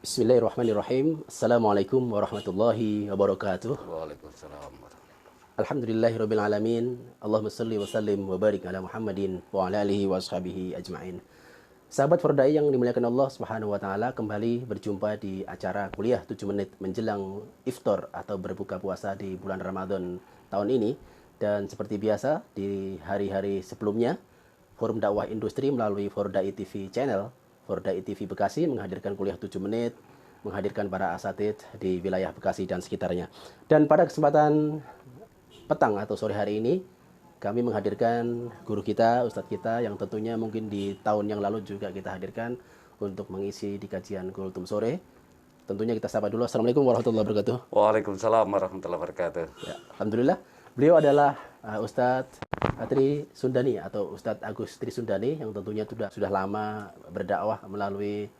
Bismillahirrahmanirrahim. Assalamualaikum warahmatullahi wabarakatuh. Waalaikumsalam. Alhamdulillahirabbil alamin. Allahumma shalli wa sallim wa barik ala Muhammadin wa ala alihi wa ashabihi ajmain. Sahabat Fordai yang dimuliakan Allah Subhanahu wa taala, kembali berjumpa di acara kuliah 7 menit menjelang iftar atau berbuka puasa di bulan Ramadan tahun ini. Dan seperti biasa di hari-hari sebelumnya, Forum Dakwah Industri melalui Fordai TV Channel Fordai TV Bekasi menghadirkan kuliah 7 menit, menghadirkan para asatidz di wilayah Bekasi dan sekitarnya. Dan pada kesempatan petang atau sore hari ini, kami menghadirkan guru kita, ustadz kita yang tentunya mungkin di tahun yang lalu juga kita hadirkan untuk mengisi di kajian Kultum Sore. Tentunya kita sapa dulu. Assalamualaikum warahmatullahi wabarakatuh. Waalaikumsalam warahmatullahi wabarakatuh. Ya, alhamdulillah. Beliau adalah Ustadz Tri Sundani atau Ustadz Agus Tri Sundani yang tentunya sudah lama berdakwah melalui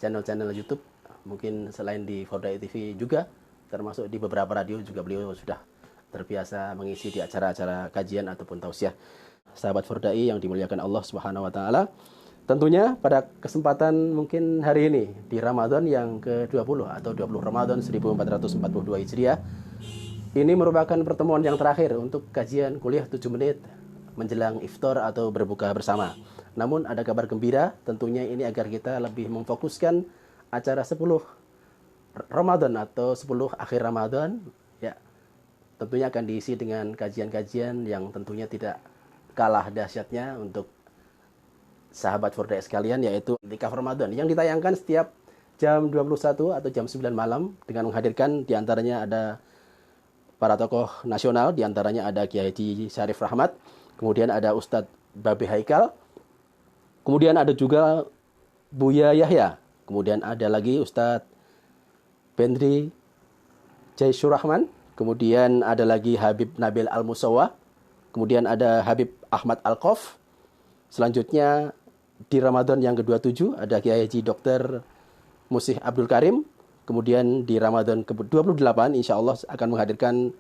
channel-channel YouTube. Mungkin selain di Fordai TV juga, termasuk di beberapa radio juga beliau sudah terbiasa mengisi di acara-acara kajian ataupun tausiah. Sahabat Fordai yang dimuliakan Allah Subhanahu wa taala, tentunya pada kesempatan mungkin hari ini di Ramadan yang ke-20 atau 20 Ramadan 1442 Hijriah, ini merupakan pertemuan yang terakhir untuk kajian kuliah 7 menit menjelang iftar atau berbuka bersama. Namun ada kabar gembira tentunya ini agar kita lebih memfokuskan acara 10 Ramadan atau 10 akhir Ramadan, ya. Tentunya akan diisi dengan kajian-kajian yang tentunya tidak kalah dahsyatnya untuk sahabat Fordai sekalian, yaitu Itikaf Ramadan yang ditayangkan setiap jam 21 atau jam 9 malam dengan menghadirkan diantaranya ada para tokoh nasional, diantaranya ada Kiai Haji Syarif Rahmat, kemudian ada Ustadz Babe Haikal, kemudian ada juga Buya Yahya, kemudian ada lagi Ustadz Bendri Jaisyur Rahman, kemudian ada lagi Habib Nabil Al-Musawa, kemudian ada Habib Ahmad Al-Qof. Selanjutnya di Ramadan yang ke-27 ada Kiai Haji Dr. Musih Abdul Karim. Kemudian di Ramadan ke-28 insya Allah akan menghadirkan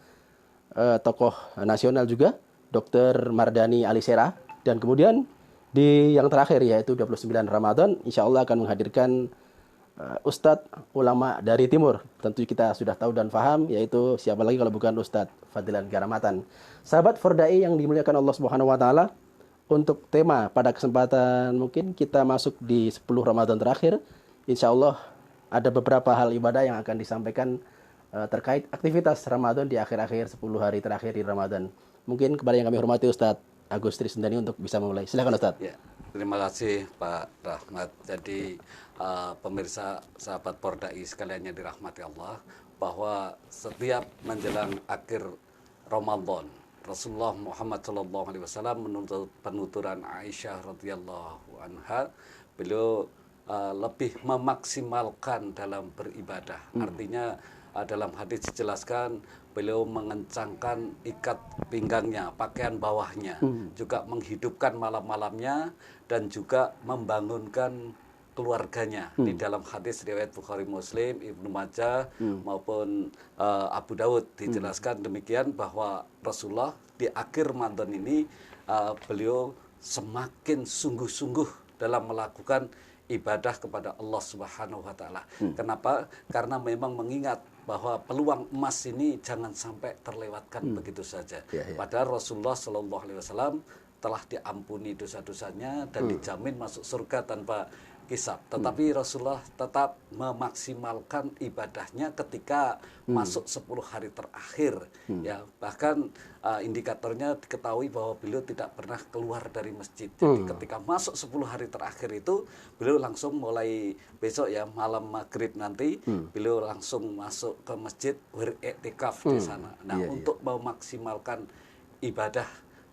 tokoh nasional juga, Dr. Mardani Alisera. Dan kemudian di yang terakhir yaitu 29 Ramadan insya Allah akan menghadirkan Ustadz ulama dari Timur. Tentu kita sudah tahu dan paham, yaitu siapa lagi kalau bukan Ustadz Fadilan Garamatan. Sahabat Fordai yang dimuliakan Allah Subhanahu wa taala, untuk tema pada kesempatan mungkin kita masuk di 10 Ramadan terakhir, insya Allah ada beberapa hal ibadah yang akan disampaikan terkait aktivitas Ramadan di akhir-akhir 10 hari terakhir di Ramadan. Mungkin kepada yang kami hormati Ustadz Agus Tri Sundani untuk bisa memulai. Silakan Ustadz. Ya, terima kasih Pak Rahmat. Jadi pemirsa sahabat Fordai sekalian yang dirahmati Allah, bahwa setiap menjelang akhir Ramadan, Rasulullah Muhammad SAW menuntut penuturan Aisyah radhiyallahu anha, beliau lebih memaksimalkan dalam beribadah. Artinya dalam hadis dijelaskan beliau mengencangkan ikat pinggangnya, pakaian bawahnya, juga menghidupkan malam-malamnya dan juga membangunkan keluarganya. Di dalam hadis riwayat Bukhari Muslim, Ibnu Majah maupun Abu Daud dijelaskan demikian, bahwa Rasulullah di akhir Ramadan ini beliau semakin sungguh-sungguh dalam melakukan ibadah kepada Allah Subhanahu wa taala. Kenapa? Karena memang mengingat bahwa peluang emas ini jangan sampai terlewatkan begitu saja. Padahal Rasulullah Shallallahu alaihi wasallam telah diampuni dosa-dosanya dan dijamin masuk surga tanpa hisab. Tetapi Rasulullah tetap memaksimalkan ibadahnya ketika masuk 10 hari terakhir. Ya, bahkan indikatornya diketahui bahwa beliau tidak pernah keluar dari masjid. Jadi ketika masuk 10 hari terakhir itu, beliau langsung mulai besok ya malam maghrib nanti, beliau langsung masuk ke masjid beriktikaf di sana. Nah, untuk memaksimalkan ibadah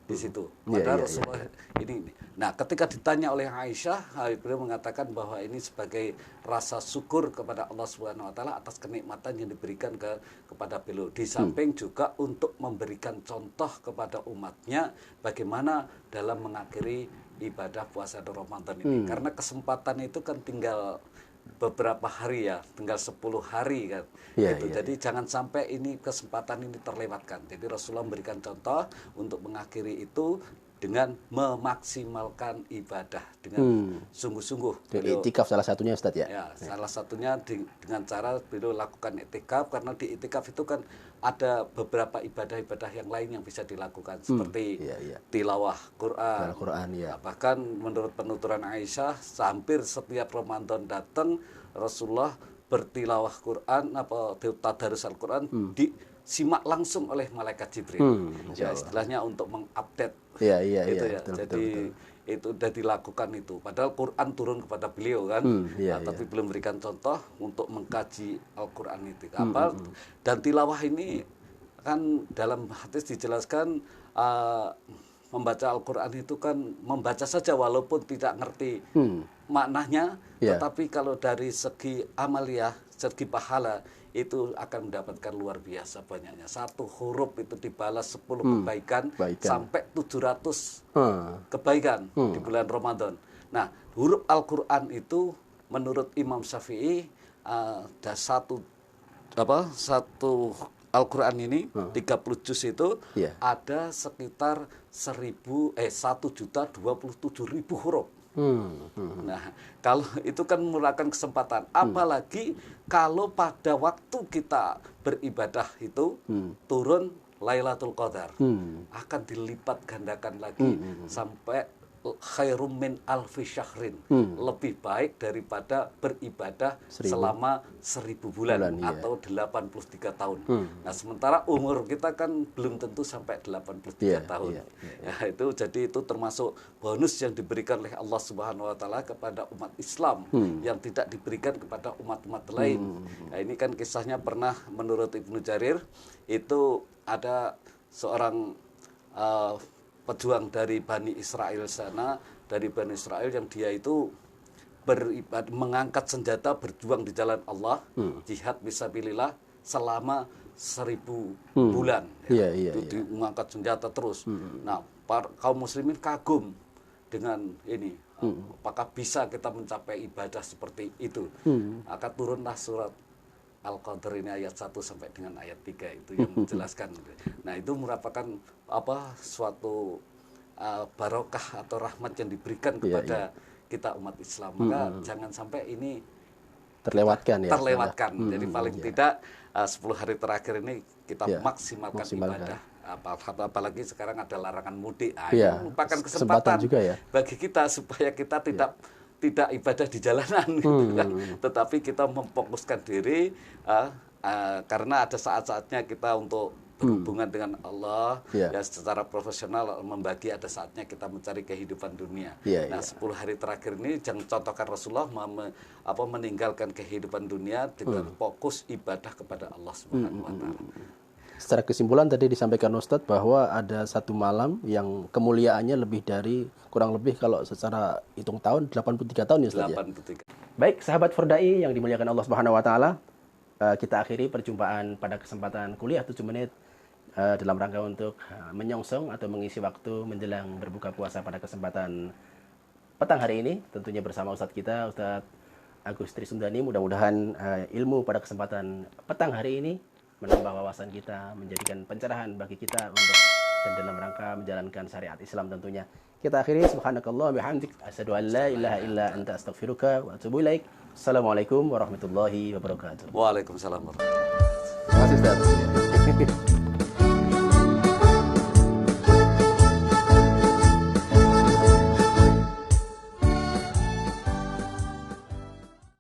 di situ. Padahal Rasulullah ini. Nah, ketika ditanya oleh Aisyah, beliau mengatakan bahwa ini sebagai rasa syukur kepada Allah Subhanahu wa taala atas kenikmatan yang diberikan kepada beliau. Di samping juga untuk memberikan contoh kepada umatnya bagaimana dalam mengakhiri ibadah puasa Ramadan ini. Karena kesempatan itu kan tinggal beberapa hari ya, tinggal 10 hari kan. Jadi jangan sampai ini kesempatan ini terlewatkan. Jadi Rasulullah memberikan contoh untuk mengakhiri itu dengan memaksimalkan ibadah dengan sungguh-sungguh. Beliau, Iktikaf salah satunya Ustaz ya. ya, salah satunya dengan cara beliau lakukan iktikaf, karena di iktikaf itu kan ada beberapa ibadah-ibadah yang lain yang bisa dilakukan seperti tilawah Quran. Al-Quran ya. Bahkan menurut penuturan Aisyah, hampir setiap Ramadan datang Rasulullah bertilawah Quran apa tadarus Al-Quran disimak langsung oleh malaikat Jibril. Ya, istilahnya untuk mengupdate. Iya, Itu iya, ya. betul, Jadi itu sudah dilakukan itu. Padahal Quran turun kepada beliau kan, tapi belum berikan contoh untuk mengkaji Al-Quran itu. Dan tilawah ini kan dalam hadis dijelaskan membaca Al-Quran itu kan membaca saja walaupun tidak ngerti maknanya, tetapi kalau dari segi amaliyah, segi pahala itu akan mendapatkan luar biasa banyaknya. Satu huruf itu dibalas 10 kebaikan sampai 700 kebaikan di bulan Ramadan. Nah, huruf Al-Quran itu menurut Imam Syafi'i ada satu Al-Quran ini 30 juz itu ada sekitar 1.027.000 huruf. Nah, kalau itu kan merupakan kesempatan, apalagi kalau pada waktu kita beribadah itu turun Lailatul Qadar, akan dilipat gandakan lagi sampai khairum min alfi syahrin, lebih baik daripada beribadah selama 1000 bulan atau 83 tahun. Nah, sementara umur kita kan belum tentu sampai 83 tahun. Ya, itu jadi itu termasuk bonus yang diberikan oleh Allah Subhanahu wa taala kepada umat Islam yang tidak diberikan kepada umat-umat lain. Nah, ini kan kisahnya pernah menurut Ibnu Jarir itu ada seorang pejuang dari Bani Israel sana, dari Bani Israel yang dia itu mengangkat senjata berjuang di jalan Allah, jihad fisabilillah selama 1000 bulan. Itu mengangkat senjata terus. Nah, kaum muslimin kagum dengan ini. Apakah bisa kita mencapai ibadah seperti itu? Maka turunlah surat Al-Qadr ini ayat 1 sampai dengan ayat 3 itu yang menjelaskan. Nah, itu merupakan suatu barokah atau rahmat yang diberikan kepada kita umat Islam. Maka jangan sampai ini terlewatkan. Jadi paling tidak 10 hari terakhir ini kita maksimalkan ibadah. Apalagi sekarang ada larangan mudik. Ini merupakan kesempatan juga bagi kita supaya kita tidak ibadah di jalanan gitu kan. Tetapi kita memfokuskan diri karena ada saat-saatnya kita untuk berhubungan dengan Allah ya secara profesional membagi, ada saatnya kita mencari kehidupan dunia. 10 hari terakhir ini jangan contohkan Rasulullah meninggalkan kehidupan dunia dengan fokus ibadah kepada Allah Subhanahu wa taala. Secara kesimpulan tadi disampaikan Ustadz bahwa ada satu malam yang kemuliaannya lebih dari kurang lebih kalau secara hitung tahun 83 tahun ya Ustadz 83. ya. Baik sahabat Fordai yang dimuliakan Allah Subhanahu wa taala, kita akhiri perjumpaan pada kesempatan kuliah 7 menit dalam rangka untuk menyongsong atau mengisi waktu menjelang berbuka puasa pada kesempatan petang hari ini, tentunya bersama Ustadz kita Ustadz Agus Trisundani. Mudah-mudahan ilmu pada kesempatan petang hari ini menambah wawasan kita, menjadikan pencerahan bagi kita untuk dan dalam rangka menjalankan syariat Islam tentunya. Kita akhiri subhanakallah bihamdik asyhadu an la ilaha illa anta astaghfiruka wa atubu ilaik. Assalamualaikum warahmatullahi wabarakatuh. Waalaikumsalam warahmatullahi wabarakatuh. Terima kasih Ustaz.